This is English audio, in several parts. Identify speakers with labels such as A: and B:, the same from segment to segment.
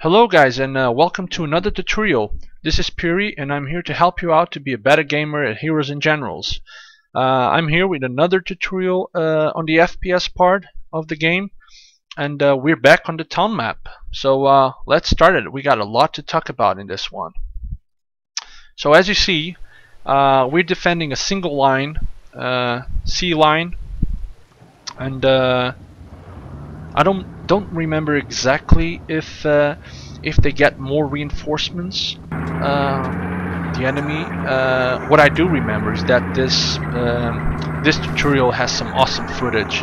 A: Hello guys, and welcome to another tutorial. This is Piri and I'm here to help you out to be a better gamer at Heroes and Generals. I'm here with another tutorial on the FPS part of the game, and we're back on the town map. So let's start it. We got a lot to talk about in this one. So as you see, we're defending a single line, C line, and I don't remember exactly if they get more reinforcements, the enemy. What I do remember is that this tutorial has some awesome footage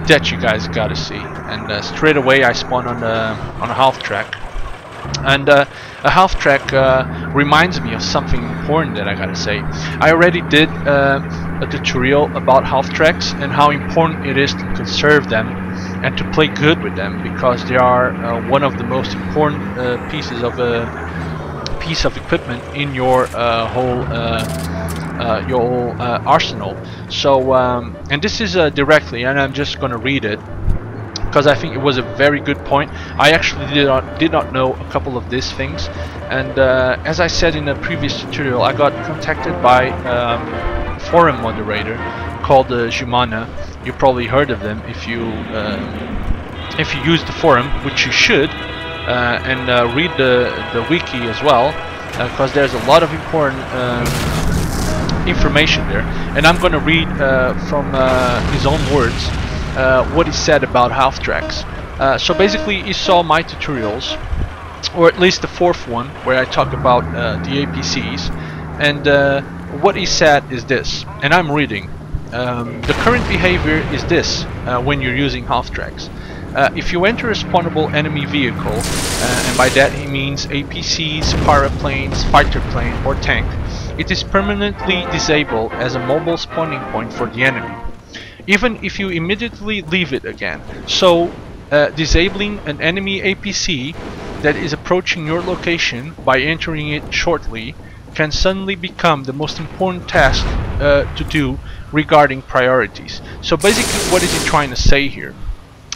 A: that you guys gotta see. And straight away I spawn on a half track, and a half track reminds me of something important that I gotta say. I already did a tutorial about half tracks and how important it is to conserve them and to play good with them, because they are one of the most important pieces of piece of equipment in your whole arsenal. So and this is directly, and I'm just gonna read it because I think it was a very good point. I actually did not know a couple of these things, and as I said in a previous tutorial, I got contacted by a forum moderator called Jumana. You probably heard of them if you use the forum, which you should, and read the wiki as well, because there's a lot of important information there. And I'm going to read from his own words what he said about half tracks. So basically, he saw my tutorials, or at least the fourth one, where I talk about the APCs, and what he said is this, and I'm reading. The current behavior is this when you're using half tracks. If you enter a spawnable enemy vehicle, and by that he means APCs, paraplanes, fighter plane or tank, it is permanently disabled as a mobile spawning point for the enemy, even if you immediately leave it again. So disabling an enemy APC that is approaching your location by entering it shortly can suddenly become the most important task to do regarding priorities. So basically, what is he trying to say here?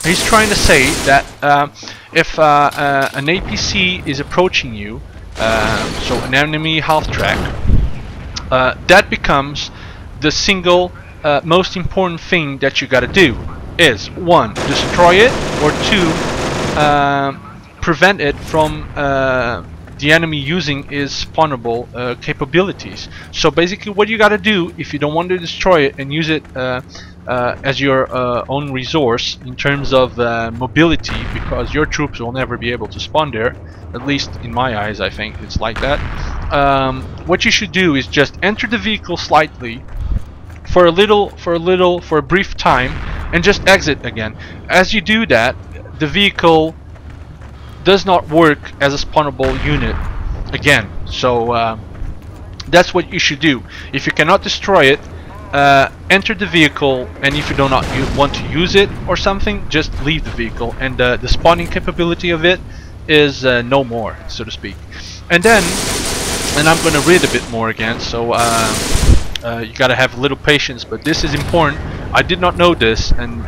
A: He's trying to say that if an APC is approaching you, so an enemy half track, that becomes the single most important thing that you gotta do. Is 1, destroy it, or 2, prevent it from the enemy using is spawnable capabilities. So basically, what you gotta do if you don't want to destroy it and use it as your own resource in terms of mobility, because your troops will never be able to spawn there, at least in my eyes I think it's like that. What you should do is just enter the vehicle slightly for a brief time and just exit again. As you do that, the vehicle does not work as a spawnable unit again. So that's what you should do. If you cannot destroy it, enter the vehicle, and if you do not want to use it or something, just leave the vehicle, and the spawning capability of it is no more, so to speak. And then, and I'm gonna read a bit more again, so you gotta have a little patience, but this is important. I did not know this, and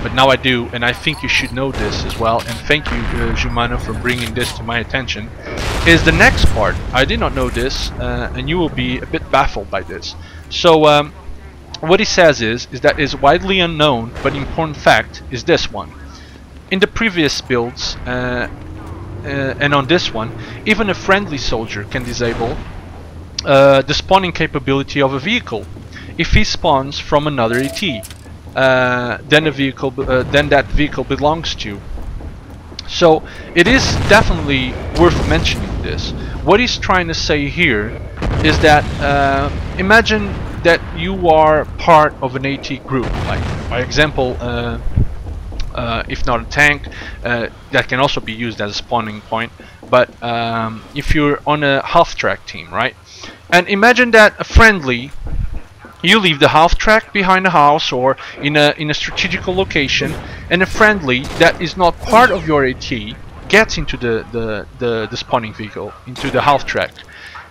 A: but now I do, and I think you should know this as well, and thank you Jumana for bringing this to my attention. Is the next part. I did not know this, and you will be a bit baffled by this. So what he says is that is widely unknown but important fact is this one. In the previous builds and on this one, even a friendly soldier can disable the spawning capability of a vehicle if he spawns from another AT. Then that vehicle belongs to. So it is definitely worth mentioning this. What he's trying to say here is that imagine that you are part of an AT group, like by example, if not a tank, that can also be used as a spawning point, but if you're on a half track team, right? And imagine that a friendly, you leave the half track behind a house or in a strategical location, and a friendly that is not part of your AT gets into the spawning vehicle, into the half track.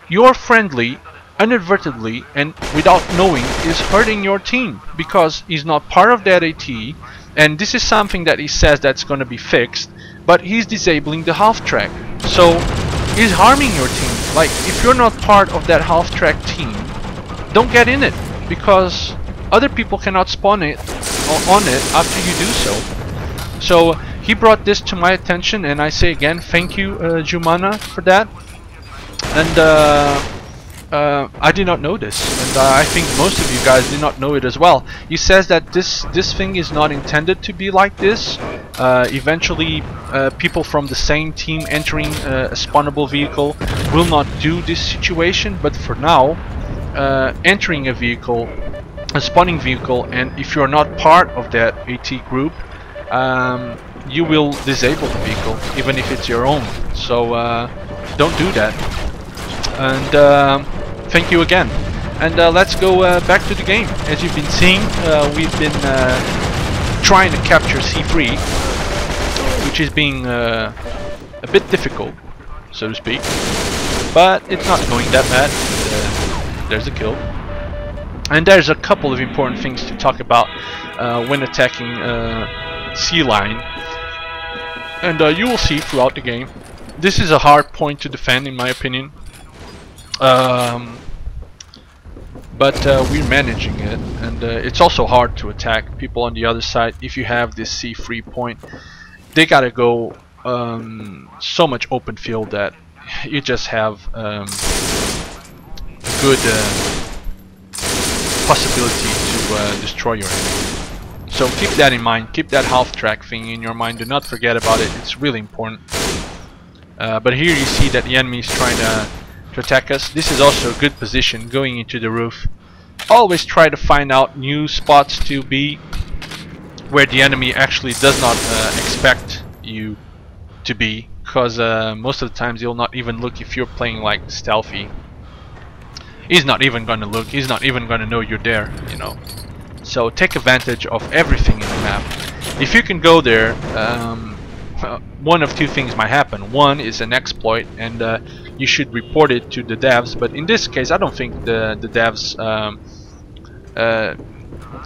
A: Your friendly inadvertently and without knowing is hurting your team because he's not part of that AT, And this is something that he says that's going to be fixed, but he's disabling the half track. So he's harming your team. Like, if you're not part of that half track team, don't get in it, because other people cannot spawn it on it after you do so. So he brought this to my attention, and I say again, thank you, Jumana, for that. And I did not know this, and I think most of you guys did not know it as well. He says that this thing is not intended to be like this. Eventually, people from the same team entering a spawnable vehicle will not do this situation, but for now, entering a vehicle, a spawning vehicle, and if you're not part of that AT group, you will disable the vehicle, even if it's your own. So don't do that. And thank you again. And let's go back to the game. As you've been seeing, we've been trying to capture C3, which is being a bit difficult, so to speak. But it's not going that bad. There's a kill. And there's a couple of important things to talk about when attacking C line. And you will see throughout the game. This is a hard point to defend, in my opinion. But we're managing it, and it's also hard to attack people on the other side. If you have this C3 point, they gotta go so much open field that you just have a good possibility to destroy your enemy. So keep that in mind, keep that half track thing in your mind, do not forget about it, it's really important. But here you see that the enemy is trying to attack us. This is also a good position going into the roof. Always try to find out new spots to be where the enemy actually does not expect you to be, because most of the times he'll not even look if you're playing like stealthy. He's not even gonna look, he's not even gonna know you're there, you know. So take advantage of everything in the map. If you can go there, one of two things might happen. One is an exploit, and you should report it to the devs, but in this case I don't think the devs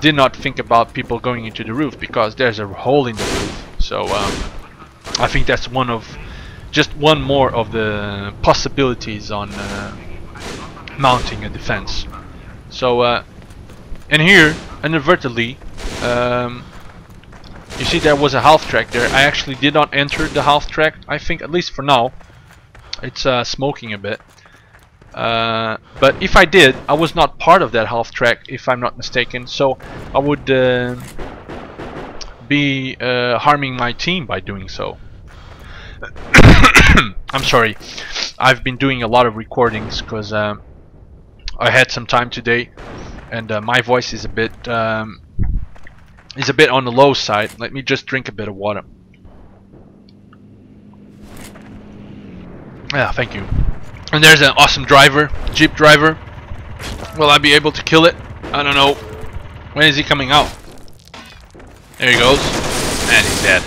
A: did not think about people going into the roof, because there's a hole in the roof. So I think that's just one more of the possibilities on mounting a defense. So and here inadvertently, you see there was a half track there. I actually did not enter the half track, I think, at least for now. It's smoking a bit. But if I did, I was not part of that half track, if I'm not mistaken. So I would be harming my team by doing so. I'm sorry. I've been doing a lot of recordings because I had some time today, and my voice is a bit on the low side. Let me just drink a bit of water. Yeah, thank you. And there's an awesome driver, Jeep driver. Will I be able to kill it? I don't know. When is he coming out? There he goes. And he's dead.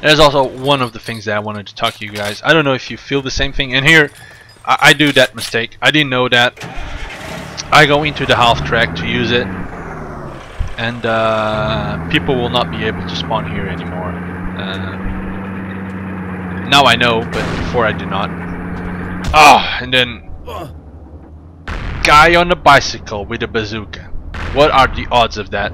A: There's also one of the things that I wanted to talk to you guys. I don't know if you feel the same thing. And here, I do that mistake. I didn't know that. I go into the half track to use it, and people will not be able to spawn here anymore. Now I know, but before I did not. Ah, and then guy on a bicycle with a bazooka. What are the odds of that?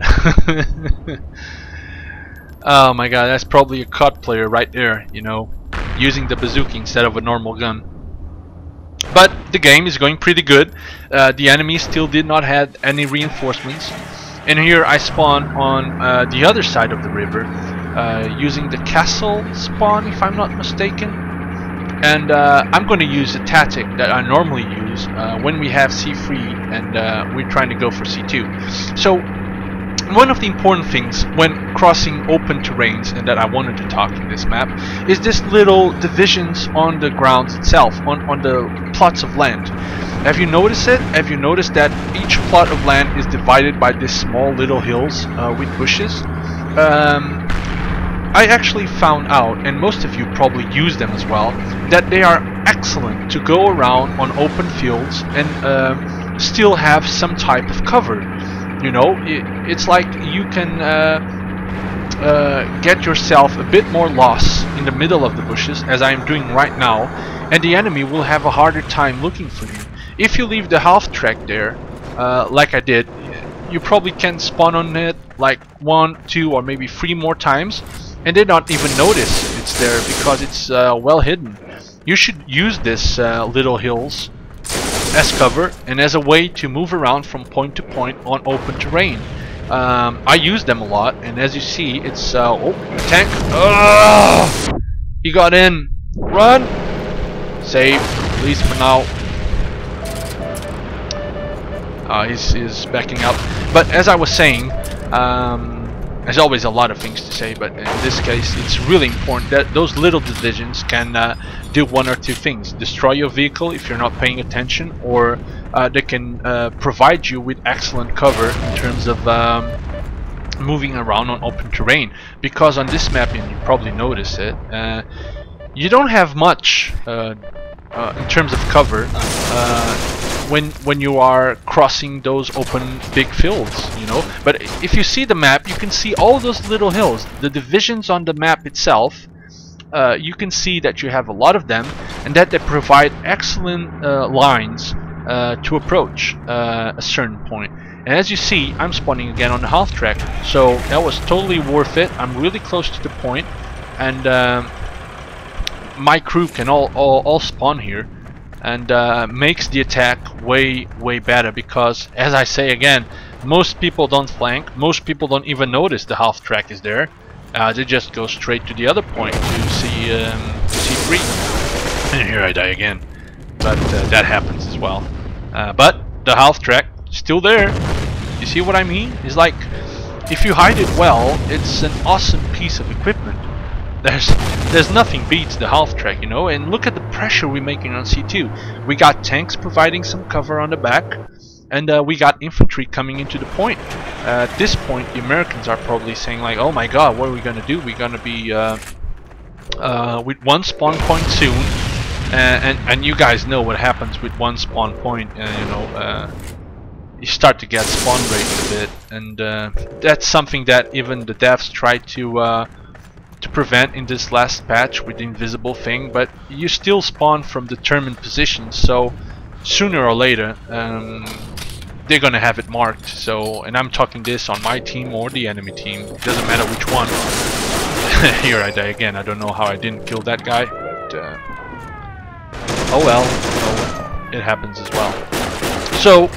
A: Oh my god, that's probably a COD player right there, you know, using the bazooka instead of a normal gun. But the game is going pretty good. The enemy still did not have any reinforcements. And here I spawn on the other side of the river, using the castle spawn, if I'm not mistaken. And I'm going to use a tactic that I normally use when we have C3 and we're trying to go for C2. So one of the important things when crossing open terrains, and that I wanted to talk in this map, is this little divisions on the ground itself, on the plots of land. Have you noticed it? Have you noticed that each plot of land is divided by these small little hills with bushes? I actually found out, and most of you probably use them as well, that they are excellent to go around on open fields and still have some type of cover. You know, it's like you can get yourself a bit more lost in the middle of the bushes, as I am doing right now, and the enemy will have a harder time looking for you. If you leave the half track there, like I did, you probably can spawn on it like 1, 2, or maybe 3 more times, and they not even notice it's there because it's well hidden. You should use this little hills as cover and as a way to move around from point to point on open terrain. I use them a lot, and as you see, it's oh, tank. He got in. Run. Save, at least for now. He's backing up. But as I was saying, there's always a lot of things to say, but in this case it's really important that those little divisions can do 1 or 2 things. Destroy your vehicle if you're not paying attention, or they can provide you with excellent cover in terms of moving around on open terrain. Because on this map, and you probably notice it, you don't have much in terms of cover when you are crossing those open big fields, you know. But if you see the map, you can see all those little hills, the divisions on the map itself. You can see that you have a lot of them, and that they provide excellent lines to approach a certain point. And as you see, I'm spawning again on the half track, so that was totally worth it. I'm really close to the point, and my crew can all spawn here, and makes the attack way better, because as I say again, most people don't flank, most people don't even notice the half track is there. They just go straight to the other point to C3, and here I die again. But that happens as well. But the half track still there. You see what I mean? It's like, if you hide it well, it's an awesome piece of equipment. There's nothing beats the half track, you know. And look at the pressure we're making on C2. We got tanks providing some cover on the back, and we got infantry coming into the point. At this point, the Americans are probably saying like, "Oh my God, what are we gonna do? We're gonna be with 1 spawn point soon." And you guys know what happens with 1 spawn point. You know, you start to get spawn rate a bit, and that's something that even the devs try to prevent in this last patch with the invisible thing. But you still spawn from determined positions, so sooner or later they're gonna have it marked. So, and I'm talking this on my team or the enemy team, it doesn't matter which one. Here I die again. I don't know how I didn't kill that guy, but oh well, it happens as well. So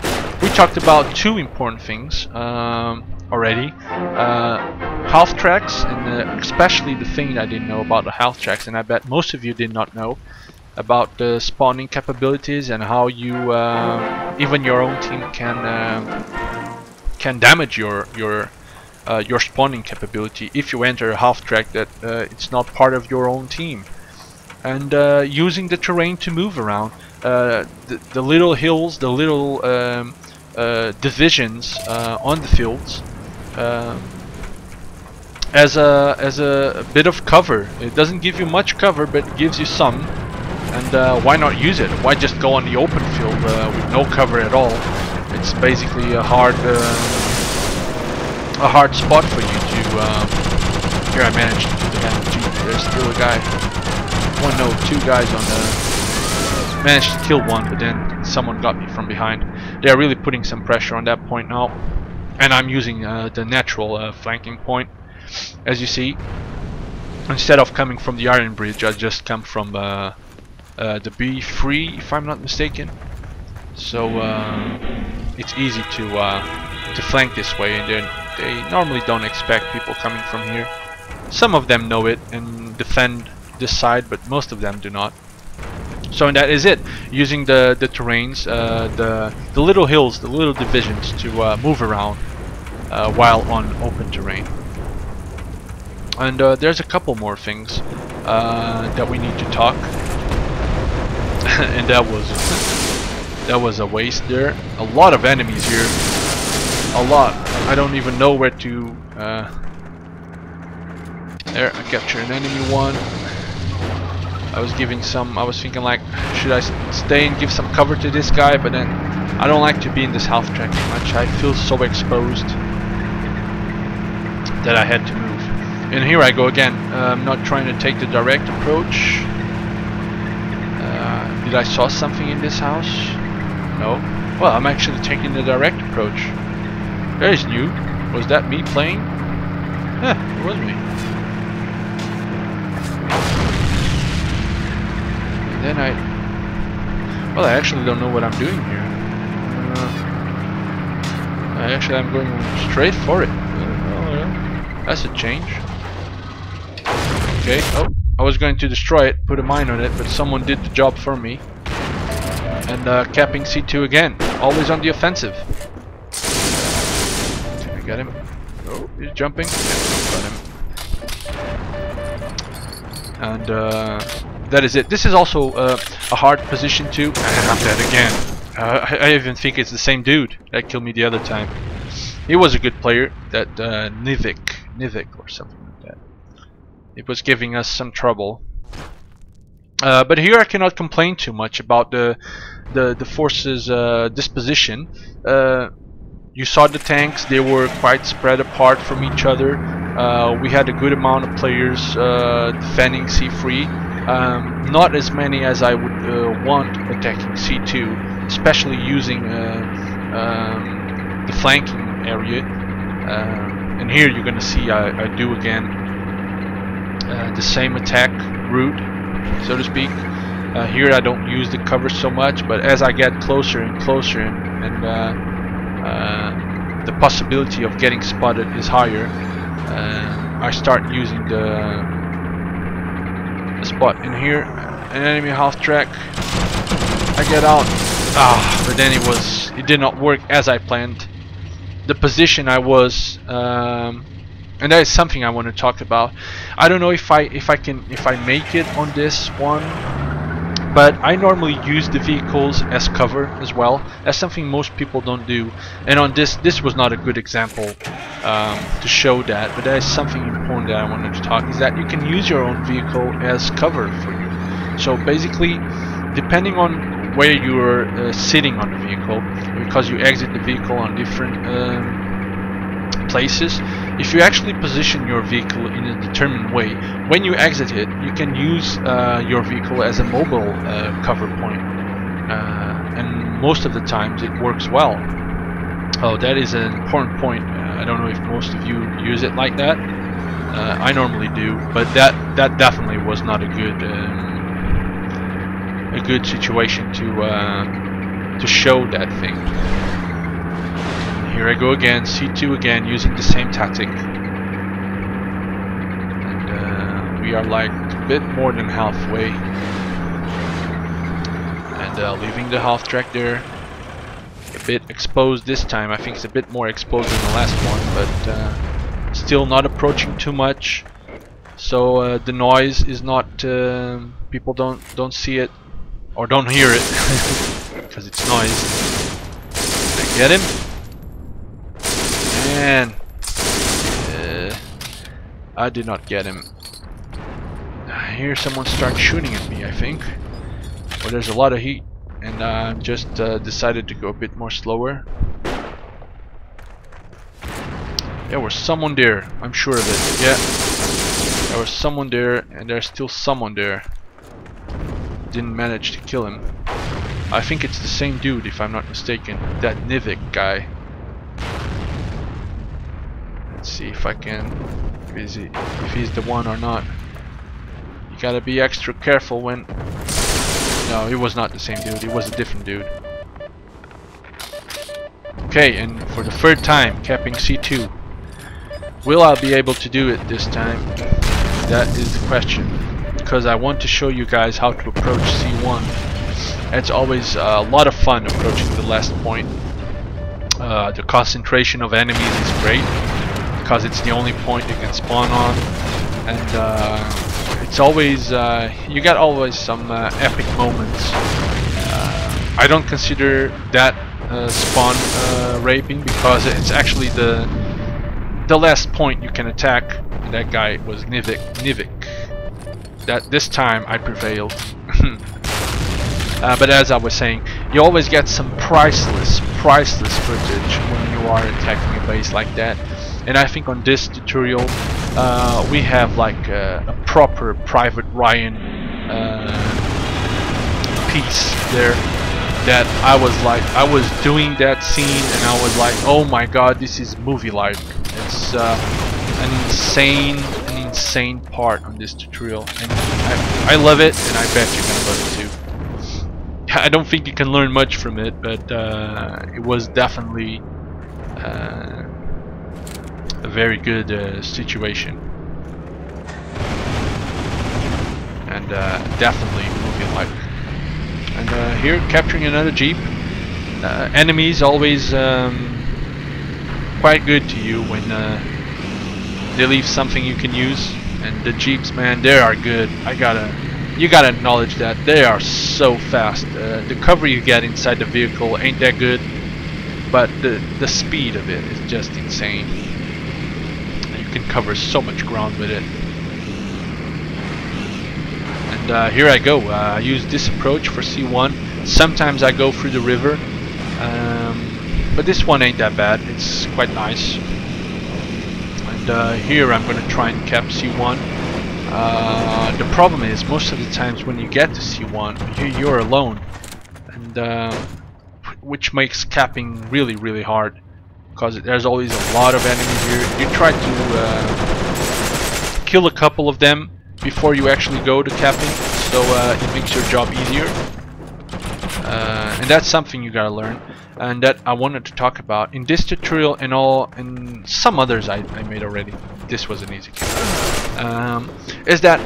A: we talked about 2 important things already. Half tracks, and especially the thing I didn't know about the half tracks, and I bet most of you did not know about the spawning capabilities, and how you even your own team can damage your spawning capability if you enter a half track that it's not part of your own team. And using the terrain to move around, the little hills, the little divisions on the fields, as a bit of cover. It doesn't give you much cover, but it gives you some. And why not use it? Why just go on the open field with no cover at all? It's basically a hard spot for you to. Here I managed to do that. There's still a guy. 2 guys on the. Managed to kill one, but then someone got me from behind. They are really putting some pressure on that point now, and I'm using the natural flanking point. As you see, instead of coming from the iron bridge, I just come from the B3, if I'm not mistaken. So it's easy to flank this way, and they normally don't expect people coming from here. Some of them know it and defend this side, but most of them do not. So that is it. Using the terrains, the little hills, the little divisions to move around while on open terrain. And there's a couple more things that we need to talk. And that was a waste there. A lot of enemies here. A lot. I don't even know where to. There, I captured an enemy one. I was thinking like, should I stay and give some cover to this guy? But then I don't like to be in this Halftrack too much. I feel so exposed that I had to move. And here I go again. I'm not trying to take the direct approach. Did I saw something in this house? No. Well, I'm actually taking the direct approach. That is new. Was that me playing? Yeah, it was me. And then well, I actually don't know what I'm doing here. I'm going straight for it. That's a change. Okay. Oh, I was going to destroy it, put a mine on it, but someone did the job for me. And capping C2 again. Always on the offensive. Can I get him? Oh, he's jumping. Yeah, got him. And that is it. This is also a hard position too. I have that again. I even think it's the same dude that killed me the other time. He was a good player. That Nivik or something like that. It was giving us some trouble. But here I cannot complain too much about the forces' disposition. You saw the tanks; they were quite spread apart from each other. We had a good amount of players defending C3. Not as many as I would want attacking C2, especially using the flanking area. And here you're gonna see I do again the same attack route, so to speak. Here I don't use the cover so much, but as I get closer and closer and the possibility of getting spotted is higher, I start using the spot. In here, an enemy Halftrack. I get out. But then it did not work as I planned. The position I was, and that is something I want to talk about. I don't know if I make it on this one, but I normally use the vehicles as cover as well. That's something most people don't do. And on this was not a good example to show that, but that is something important that I wanted to talk, is that you can use your own vehicle as cover for you. So basically, depending on where you're sitting on the vehicle, because you exit the vehicle on different places, if you actually position your vehicle in a determined way, when you exit it, you can use your vehicle as a mobile cover point, and most of the times it works well. Oh, that is an important point. I don't know if most of you use it like that. I normally do, but that definitely was not a good situation to show that thing. Here I go again, C2 again, using the same tactic. And we are like a bit more than halfway. And leaving the Halftrack there. A bit exposed this time. I think it's a bit more exposed than the last one, but still not approaching too much. So the noise is not, people don't see it or don't hear it because it's noise. Did I get him? Man, I did not get him. I hear someone start shooting at me, I think. Well, there's a lot of heat, and I just decided to go a bit more slower. There was someone there, I'm sure of it. Yeah, there was someone there, and there's still someone there. Didn't manage to kill him. I think it's the same dude, if I'm not mistaken. That Nivik guy. Let's see if I can. If he's the one or not. You gotta be extra careful when. No, he was not the same dude. He was a different dude. Okay, and for the third time, capping C2. Will I be able to do it this time? That is the question. Because I want to show you guys how to approach C1. It's always a lot of fun approaching the last point. The concentration of enemies is great because it's the only point you can spawn on, and it's always you got always some epic moments. I don't consider that spawn raping because it's actually the last point you can attack. And that guy was Nivik. That this time I prevailed. But as I was saying, you always get some priceless footage when you are attacking a base like that. And I think on this tutorial we have like a proper Private Ryan piece there, that I was doing that scene and I was like, oh my god, this is movie-like. It's an insane part on this tutorial, and I love it, and I bet you're gonna love it too. I don't think you can learn much from it, but it was definitely a very good situation, and definitely movie-like. And here, capturing another Jeep. Enemies always quite good to you when they leave something you can use, and the Jeeps, man, they are good. You gotta acknowledge that they are so fast. The cover you get inside the vehicle ain't that good, but the speed of it is just insane. You can cover so much ground with it. And here I go. I use this approach for C1. Sometimes I go through the river, but this one ain't that bad. It's quite nice. And here I'm going to try and cap C1. The problem is, most of the times when you get to C1, you're alone, and which makes capping really hard, because there's always a lot of enemies here. You try to kill a couple of them before you actually go to capping, so it makes your job easier. And that's something you gotta learn, and that I wanted to talk about in this tutorial and some others I made already. This was an easy kill. Is that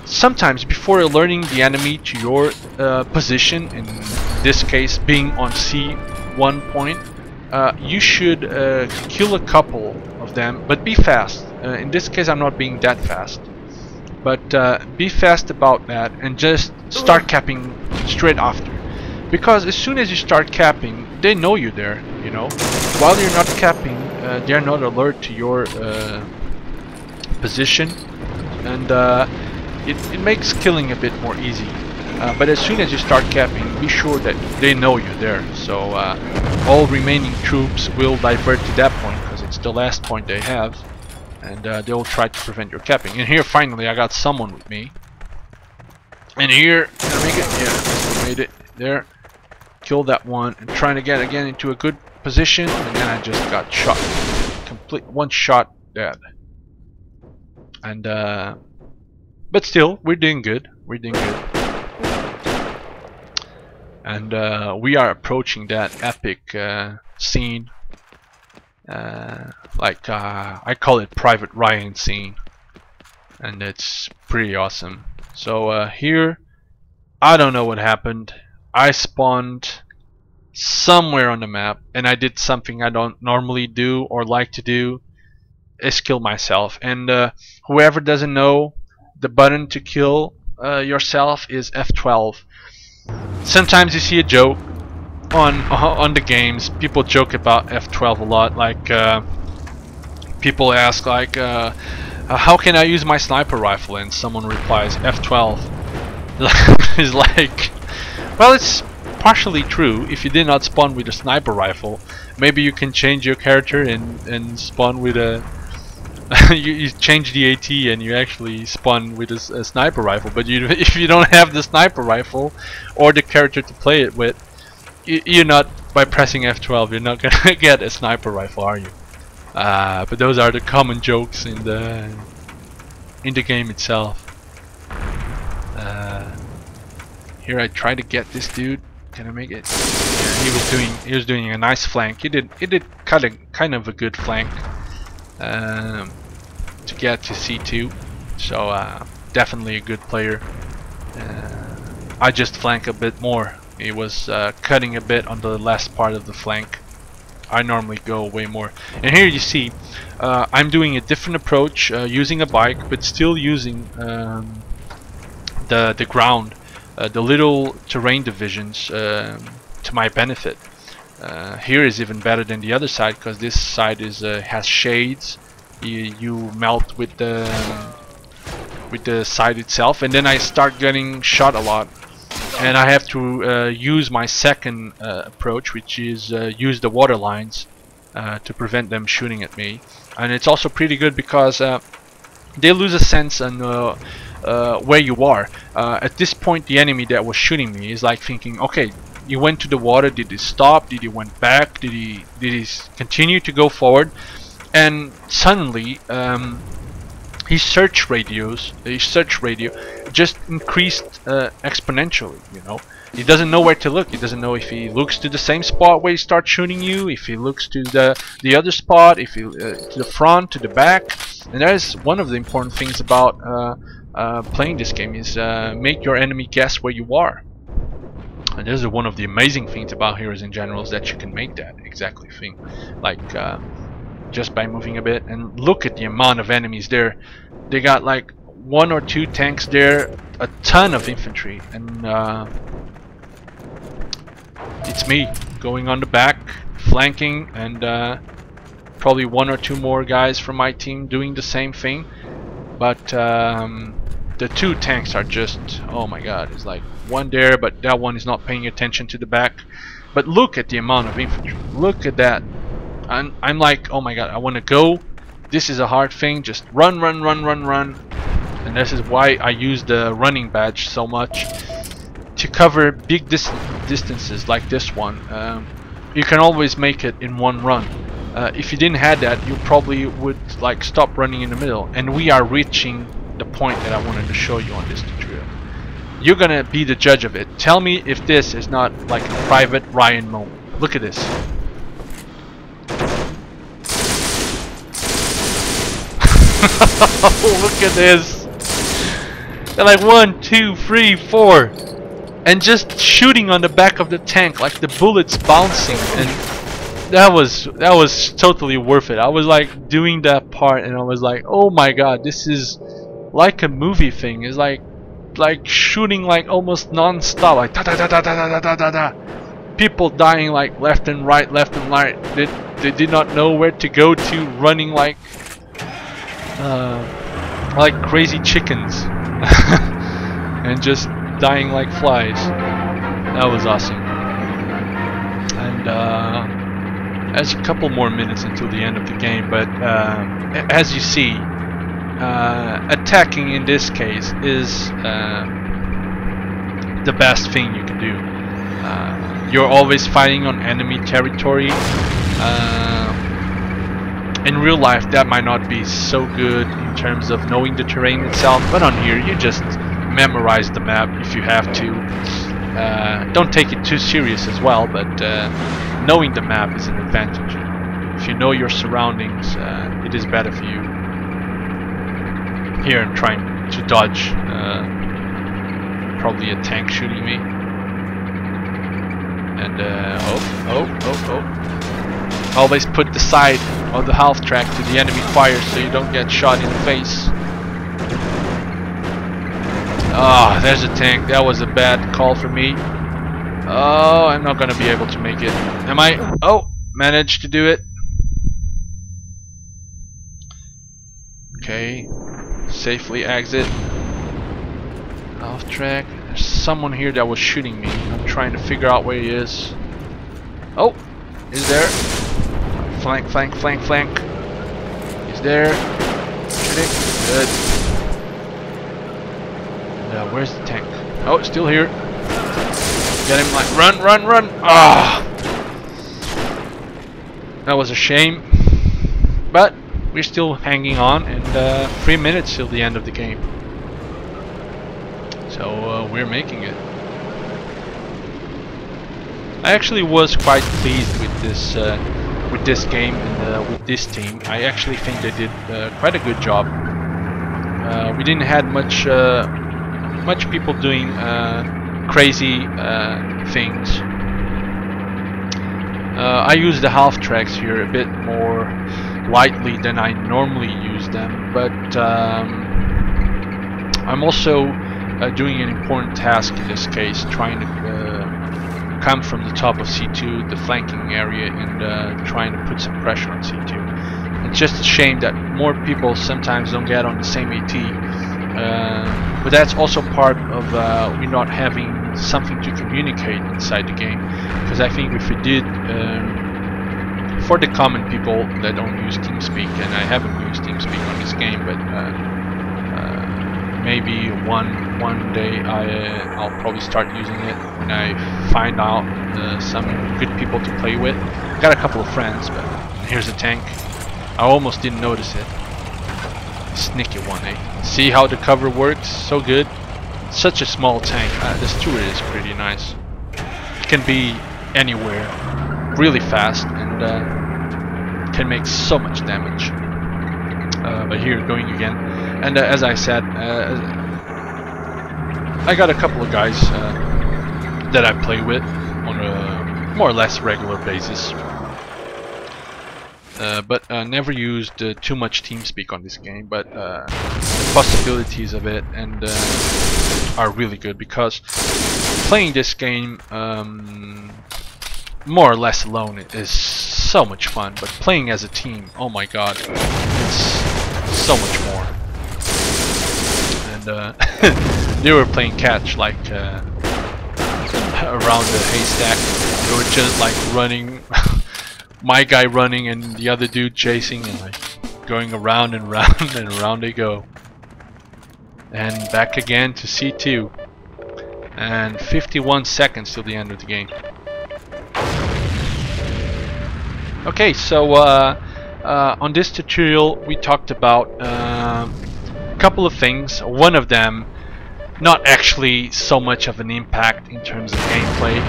A: sometimes before learning the enemy to your position, in this case being on C1 point, you should kill a couple of them, but be fast. In this case I'm not being that fast, but be fast about that and just start capping straight after. Because as soon as you start capping, they know you're there, you know. While you're not capping, they're not alert to your position, and it makes killing a bit more easy. But as soon as you start capping, be sure that they know you're there. So all remaining troops will divert to that point, because it's the last point they have, and they'll try to prevent your capping. And here finally I got someone with me. And here, can I make it? Yeah, I made it. There. Kill that one, and trying to get again into a good position, and then I just got shot. Complete one shot dead. And but still, we're doing good. We're doing good. And we are approaching that epic scene. I call it Private Ryan scene, and it's pretty awesome. So here, I don't know what happened. I spawned somewhere on the map, and I did something I don't normally do or like to do, is kill myself. And whoever doesn't know, the button to kill yourself is F12. Sometimes you see a joke on the games. People joke about F12 a lot. Like people ask like, how can I use my sniper rifle? And someone replies F12. It's like, well, it's partially true. If you did not spawn with a sniper rifle, maybe you can change your character and spawn with a you change the AT and you actually spawn with a sniper rifle. But if you don't have the sniper rifle or the character to play it with, you're not, by pressing F12, you're not gonna get a sniper rifle, are you? But those are the common jokes in the game itself. Here I try to get this dude. Can I make it? Yeah, he was doing a nice flank. He did kind of a good flank to get to C2. So definitely a good player. I just flank a bit more. He was cutting a bit on the last part of the flank. I normally go way more. And here you see I'm doing a different approach, using a bike, but still using the ground, the little terrain divisions to my benefit. Here is even better than the other side, because this side is has shades. You melt with the side itself, and then I start getting shot a lot. and I have to use my second approach, which is use the water lines to prevent them shooting at me. And it's also pretty good because they lose a sense on where you are. At this point, the enemy that was shooting me is like thinking, okay, you went to the water, did he stop, did he went back, did he continue to go forward? And suddenly his search radio just increased exponentially, you know. He doesn't know where to look. He doesn't know if he looks to the same spot where he starts shooting you, if he looks to the other spot, if he to the front, to the back. And that is one of the important things about playing this game, is make your enemy guess where you are. And this is one of the amazing things about Heroes and Generals, that you can make that exactly thing, like just by moving a bit. And look at the amount of enemies there. They got like 1 or 2 tanks there, a ton of infantry, and it's me going on the back, flanking, and probably 1 or 2 more guys from my team doing the same thing. But the 2 tanks are just, oh my god, it's like one there, but that one is not paying attention to the back. But look at the amount of infantry, look at that. I'm like, oh my god, I want to go. This is a hard thing, just run, run, run, run, run. And this is why I use the running badge so much, to cover big distances like this one. You can always make it in one run. If you didn't have that, you probably would like stop running in the middle. And we are reaching the point that I wanted to show you on this tutorial. You're gonna be the judge of it. Tell me if this is not like a Private Ryan moment. Look at this. Look at this. They're like 1, 2, 3, 4, and just shooting on the back of the tank, like the bullets bouncing, and that was totally worth it. I was like doing that part, and I was like, oh my god, this is like a movie thing. It's like shooting like almost non-stop, like da da da da da da da da. People dying like left and right, left and right. They did not know where to go to, running like crazy chickens, and just dying like flies. That was awesome. And there's a couple more minutes until the end of the game, but as you see, attacking in this case is the best thing you can do. You're always fighting on enemy territory. In real life, that might not be so good in terms of knowing the terrain itself, but on here you just memorize the map if you have to. Don't take it too serious as well, but knowing the map is an advantage. If you know your surroundings, it is better for you. Here I'm trying to dodge probably a tank shooting me. And always put the side of the half track to the enemy fire so you don't get shot in the face. Ah, there's a tank. That was a bad call for me. Oh, I'm not gonna be able to make it. Am I? Oh, managed to do it. Okay, safely exit. Half track. There's someone here that was shooting me. I'm trying to figure out where he is. Oh, he's there. Flank, flank, flank, flank. He's there. Shooting. Good. And, where's the tank? Oh, it's still here. Get him, like, run, run, run. Ah! That was a shame. But we're still hanging on, and 3 minutes till the end of the game. So we're making it. I actually was quite pleased with this game and with this team. I actually think they did quite a good job. We didn't have much people doing crazy things. I use the Halftracks here a bit more lightly than I normally use them, but I'm also doing an important task in this case, trying to come from the top of C2, the flanking area, and trying to put some pressure on C2. It's just a shame that more people sometimes don't get on the same AT, but that's also part of we not having something to communicate inside the game, because I think if we did, for the common people that don't use TeamSpeak, and I haven't used TeamSpeak on this game, but maybe one day I'll probably start using it when I find out some good people to play with. Got a couple of friends, but here's a tank. I almost didn't notice it. Sneaky one, eh? See how the cover works? So good. Such a small tank. This turret is pretty nice. It can be anywhere, really fast, and can make so much damage. But here, going again, and as I said, I got a couple of guys that I play with on a more or less regular basis, but never used too much TeamSpeak on this game. But the possibilities of it and are really good, because playing this game more or less alone is so much fun, but playing as a team, oh my god, it's so much more. And they were playing catch like around the haystack. They were just like running, my guy running and the other dude chasing, and like going around and round and around they go. And back again to C2, and 51 seconds till the end of the game. Okay, so on this tutorial we talked about a couple of things. One of them, not actually so much of an impact in terms of gameplay,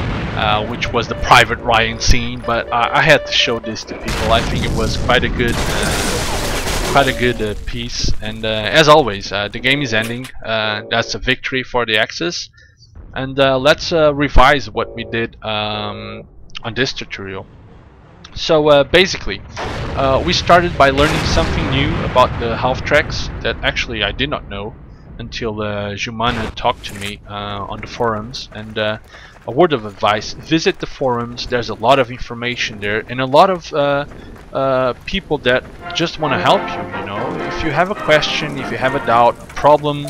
A: which was the Private Ryan scene, but I had to show this to people. I think it was quite a good piece, and as always, the game is ending. That's a victory for the Axis, and let's revise what we did on this tutorial. So basically, we started by learning something new about the Halftracks that actually I did not know until Jumana talked to me on the forums. And a word of advice: visit the forums. There's a lot of information there, and a lot of people that just want to help you. You know, if you have a question, if you have a doubt, a problem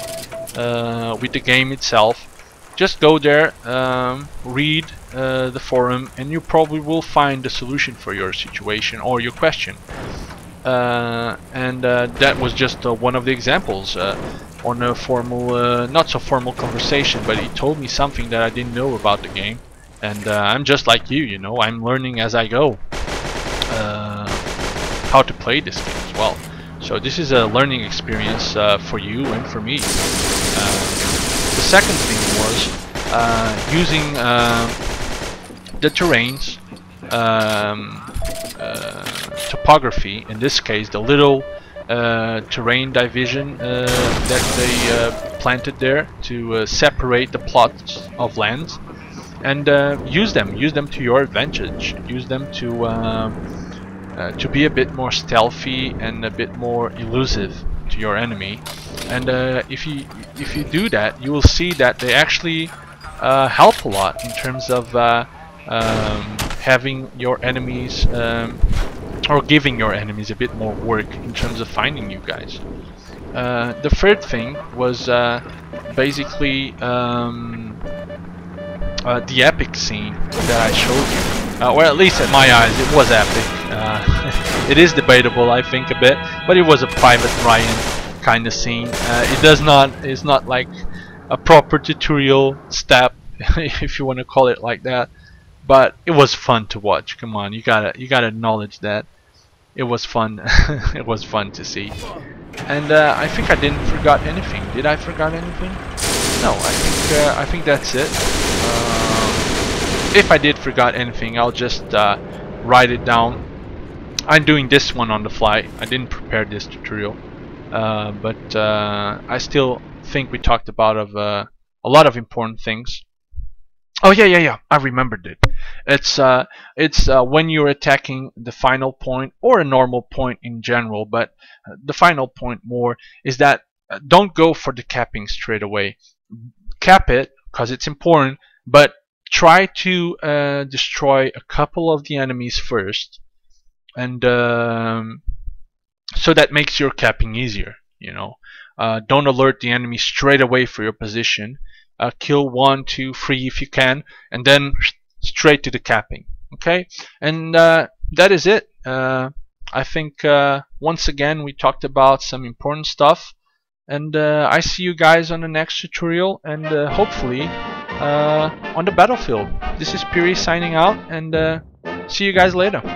A: with the game itself, just go there, read the forum, and you probably will find the solution for your situation or your question. That was just one of the examples on a formal, not so formal conversation, but he told me something that I didn't know about the game, and I'm just like you know, I'm learning as I go how to play this game as well. So this is a learning experience for you and for me. The second thing was using the terrains, topography, in this case the little terrain division that they planted there to separate the plots of land, and use them to your advantage. Use them to be a bit more stealthy and a bit more elusive to your enemy. And if you do that, you will see that they actually help a lot in terms of having your enemies or giving your enemies a bit more work in terms of finding you guys. The third thing was basically the epic scene that I showed you, or at least in my eyes it was epic. It is debatable, I think, a bit, but it was a Private Ryan kind of scene. It's not like a proper tutorial step, if you want to call it like that, but it was fun to watch. Come on, you gotta acknowledge that it was fun. It was fun to see. And I think I didn't forgot anything. Did I forgot anything? No, I think that's it. If I did forgot anything, I'll just write it down. I'm doing this one on the fly. I didn't prepare this tutorial, but I still think we talked about a lot of important things. Oh yeah, I remembered it. It's when you're attacking the final point, or a normal point in general, but the final point more is that don't go for the capping straight away. Cap it because it's important, but try to destroy a couple of the enemies first, and so that makes your capping easier. You know, don't alert the enemy straight away for your position. kill 1, 2, 3 if you can, and then straight to the capping. Okay, and that is it. I think once again we talked about some important stuff, and I see you guys on the next tutorial, and hopefully on the battlefield. This is Piri signing out, and see you guys later.